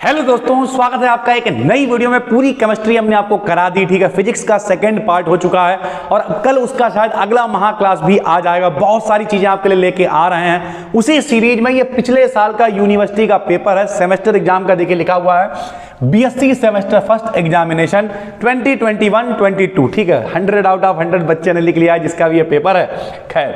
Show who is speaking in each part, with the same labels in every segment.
Speaker 1: Hello दोस्तों, स्वागत है आपका एक नई वीडियो में। पूरी केमिस्ट्री हमने आपको करा दी, ठीक है। फिजिक्स का सेकंड पार्ट हो चुका है और कल उसका शायद अगला महा क्लास भी आ जाएगा। बहुत सारी चीजें आपके लिए लेके आ रहे हैं उसी सीरीज में। ये पिछले साल का यूनिवर्सिटी का पेपर है, सेमेस्टर एग्जाम का। देखिए लिखा हुआ है बीएससी सेमेस्टर फर्स्ट एग्जामिनेशन 2021-22, ठीक है। 100 आउट ऑफ 100 बच्चे ने लिख लिया है जिसका भी ये पेपर है। खैर,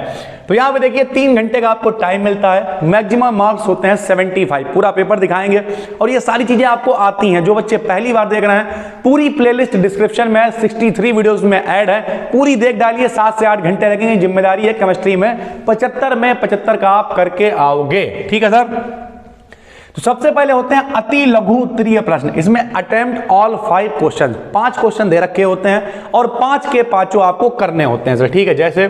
Speaker 1: तो यहाँ पे देखिए 3 घंटे का आपको टाइम मिलता है। मैक्सिमम मार्क्स होते हैं 75। पूरा पेपर दिखाएंगे और ये सारी चीजें आपको आती हैं। जो बच्चे पहली बार देख रहे हैं, पूरी प्लेलिस्ट डिस्क्रिप्शन में 63 वीडियोस में ऐड है, पूरी देख डालिए। 7 से 8 घंटे लगेंगे। जिम्मेदारी है केमिस्ट्री में 75 में 75 का आप करके आओगे, ठीक है सर। तो सबसे पहले होते हैं अति लघु उत्तरीय प्रश्न। इसमें अटेम्प्ट ऑल 5 क्वेश्चन, 5 क्वेश्चन दे रखे होते हैं और 5 के 5 आपको करने होते हैं सर, ठीक है। जैसे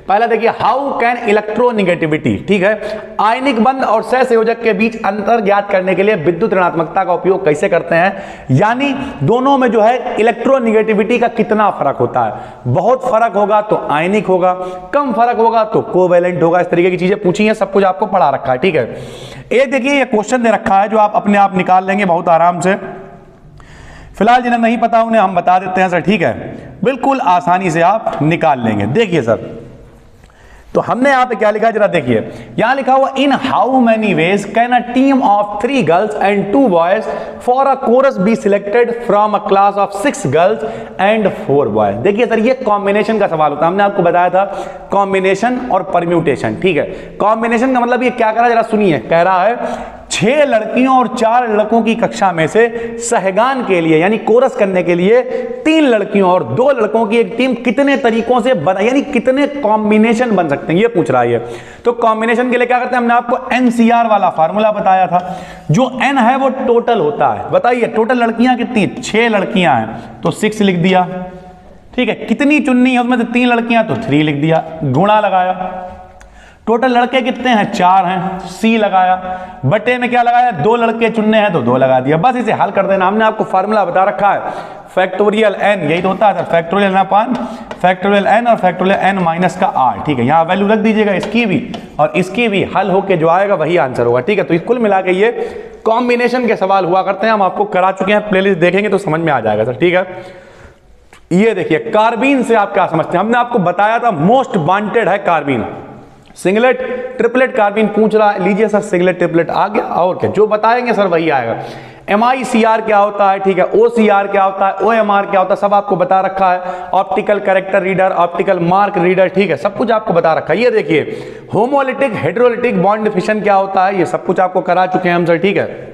Speaker 1: पहला देखिए, हाउ कैन इलेक्ट्रोनिगेटिविटी, ठीक है। आयनिक बंध और सहसंयोजक के बीच अंतर ज्ञात करने के लिए विद्युत ऋणात्मकता का उपयोग कैसे करते हैं। यानी दोनों में जो है इलेक्ट्रोनिगेटिविटी का कितना फर्क होता है। बहुत फर्क होगा तो आयनिक होगा, कम फर्क होगा तो कोवैलेंट होगा। इस तरीके की चीजें पूछी हैं, सब कुछ आपको पढ़ा रखा है, ठीक है। एक देखिए ये क्वेश्चन दे रखा है जो आप अपने आप निकाल लेंगे बहुत आराम से। फिलहाल जिन्हें नहीं पता उन्हें हम बता देते हैं सर, ठीक है। बिल्कुल आसानी से आप निकाल लेंगे। देखिए सर, तो हमने यहां पे क्या लिखा है जरा देखिए। यहां लिखा हुआ, in how many ways can a team of 3 girls and 2 boys for a chorus be selected from a class of 6 girls and 4 boys. देखिए सर, ये कॉम्बिनेशन का सवाल होता है। हमने आपको बताया था कॉम्बिनेशन और परम्यूटेशन, ठीक है। कॉम्बिनेशन का मतलब ये क्या करा, जरा सुनिए। कह रहा है 6 लड़कियों और 4 लड़कों की कक्षा में से सहगान के लिए यानी कोरस करने के लिए 3 लड़कियों और 2 लड़कों की एक टीम कितने तरीकों से बना, यानी कितने कॉम्बिनेशन बन सकते हैं, ये पूछ रहा है। तो कॉम्बिनेशन के लिए क्या करते हैं, हमने आपको एनसीआर वाला फार्मूला बताया था। जो एन है वो टोटल होता है। बताइए टोटल लड़कियां कितनी, 6 लड़कियां हैं तो 6 लिख दिया, ठीक है। कितनी चुननी है उसमें से 3 लड़कियां तो 3 लिख दिया, गुणा लगाया। टोटल लड़के कितने हैं, 4 हैं, सी लगाया। बटे में क्या लगाया, 2 लड़के चुनने हैं तो 2 लगा दिया। बस इसे हल कर देना। हमने आपको फार्मूला बता रखा है, फैक्टोरियल एन, यही तो होता है सर, फैक्टोरियल अपान फैक्टोरियल एन और फैक्टोरियल एन माइनस का आर, ठीक है। यहाँ वैल्यू रख दीजिएगा, इसकी भी और इसकी भी। हल होके जो आएगा वही आंसर होगा, ठीक है। तो कुल मिला के ये कॉम्बिनेशन के सवाल हुआ करते हैं। हम आपको करा चुके हैं, प्लेलिस्ट देखेंगे तो समझ में आ जाएगा सर, ठीक है। ये देखिए कार्बीन से आप क्या समझते हैं। हमने आपको बताया था मोस्ट वांटेड है कार्बीन। सिंगलेट ट्रिपलेट कार्बीन पूछ रहा है, लीजिए सर सिंगलेट ट्रिपलेट आ गया। और क्या, जो बताएंगे सर वही आएगा। MICR क्या होता है, ठीक है। OCR क्या होता है, OMR क्या होता है, सब आपको बता रखा है। Optical character reader, optical mark reader, ठीक है, सब कुछ आपको बता रखा है। ये देखिए होमोलिटिक हाइड्रोलिटिक बॉन्ड फिशन क्या होता है, ये सब कुछ आपको करा चुके हैं हम सर, ठीक है।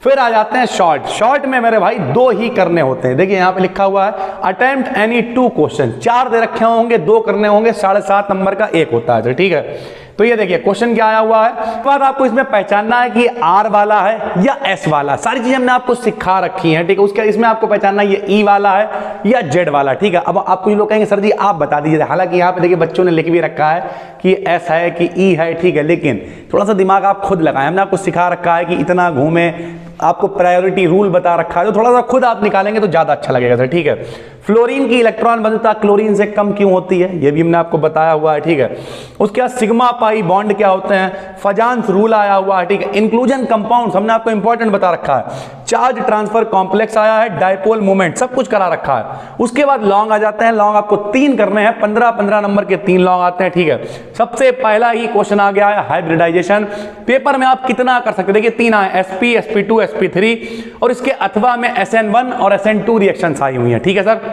Speaker 1: फिर आ जाते हैं शॉर्ट। शॉर्ट में मेरे भाई 2 ही करने होते हैं। देखिए यहां पे लिखा हुआ है अटेम्प्ट एनी 2 क्वेश्चन। 4 दे रखे होंगे, 2 करने होंगे, 7.5 नंबर का 1 होता है, ठीक है। तो ये देखिए क्वेश्चन क्या आया हुआ है। तो बाद आपको इसमें पहचानना है कि आर वाला है या एस वाला। सारी चीजें हमने आपको सिखा रखी हैं, ठीक है। उसके इसमें आपको पहचानना है ये ई वाला है या जेड वाला, ठीक है। अब आपको जो लोग कहेंगे सर जी आप बता दीजिए, हालांकि यहाँ पे देखिए बच्चों ने लिख भी रखा है कि एस है कि ई है, ठीक है। लेकिन थोड़ा सा दिमाग आप खुद लगाएं। हमने आपको सिखा रखा है कि इतना घूमे, आपको प्रायोरिटी रूल बता रखा है, तो थोड़ा सा खुद आप निकालेंगे तो ज्यादा अच्छा लगेगा सर, ठीक है। फ्लोरीन की इलेक्ट्रॉन बंधुता क्लोरीन से कम क्यों होती है, ये भी हमने आपको बताया हुआ है, ठीक है। उसके बाद सिग्मा पाई बॉन्ड क्या होते हैं, फजांस रूल आया हुआ है, ठीक है। इंक्लूजन कंपाउंड्स हमने आपको इंपॉर्टेंट बता रखा है। चार्ज ट्रांसफर कॉम्प्लेक्स आया है, डायपोल मोमेंट, सब कुछ करा रखा है। उसके बाद लॉन्ग आ जाते हैं। लॉन्ग आपको 3 करने हैं, 15-15 नंबर के 3 लॉन्ग आते हैं, ठीक है। सबसे पहला ही क्वेश्चन आ गया है हाइब्रिडाइजेशन। पेपर में आप कितना कर सकते हैं, देखिए 3 आए, sp sp2 sp3 और इसके अथवा में SN1 और SN2 रिएक्शंस आई हुई हैं, ठीक है सर।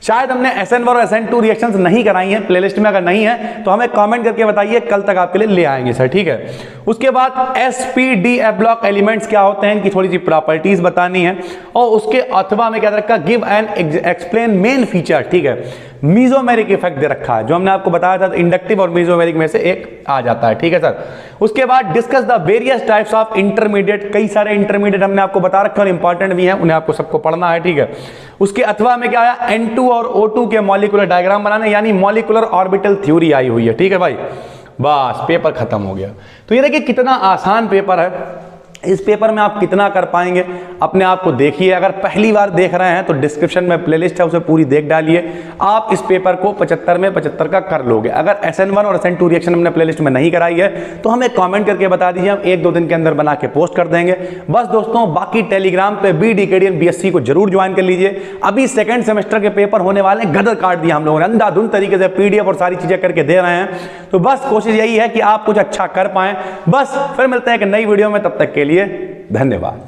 Speaker 1: शायद हमने SN1 और SN2 रिएक्शंस नहीं कराई हैं प्लेलिस्ट में, अगर नहीं है तो हमें कमेंट करके बताइए, कल तक आपके लिए ले आएंगे सर, ठीक है। उसके बाद SPDF ब्लॉक एलिमेंट्स क्या होते हैं, इनकी थोड़ी सी प्रॉपर्टीज बतानी है। और उसके अथवा में क्या रखा, give and explain main feature, ठीक है। मीजोमेरिक इफेक्ट दे रखा है, जो हमने आपको बताया था इंडक्टिव और मीजोमेरिक में से एक आ जाता है, ठीक है सर। उसके बाद discuss the various types of intermediate. कई सारे इंटरमीडिएट हमने आपको बता रखे और इंपॉर्टेंट भी हैं, उन्हें आपको सबको पढ़ना है, ठीक है। उसके अथवा में क्या आया, N2 और O2 के मॉलिक्यूलर डायग्राम बनाने, यानी मॉलिक्यूलर ऑर्बिटल थ्योरी आई हुई है, ठीक है भाई। बस पेपर खत्म हो गया। तो ये देखिए कितना आसान पेपर है। इस पेपर में आप कितना कर पाएंगे अपने आप को देखिए। अगर पहली बार देख रहे हैं तो डिस्क्रिप्शन में प्लेलिस्ट है, उसे पूरी देख डालिए। आप इस पेपर को 75 में 75 का कर लोगे। अगर SN1 और SN2 रिएक्शन हमने प्लेलिस्ट में नहीं कराई है तो हमें कमेंट करके बता दीजिए, हम 1-2 दिन के अंदर बना के पोस्ट कर देंगे। बस दोस्तों, बाकी टेलीग्राम पे BDKDN BSc को जरूर ज्वाइन कर लीजिए। अभी सेकेंड सेमेस्टर के पेपर होने वाले, गदर काट दिया हम लोगों ने, अंधाधुंध तरीके से PDF और सारी चीजें करके दे रहे हैं। तो बस कोशिश यही है कि आप कुछ अच्छा कर पाएं। बस फिर मिलते हैं एक नई वीडियो में, तब तक के लिए धन्यवाद।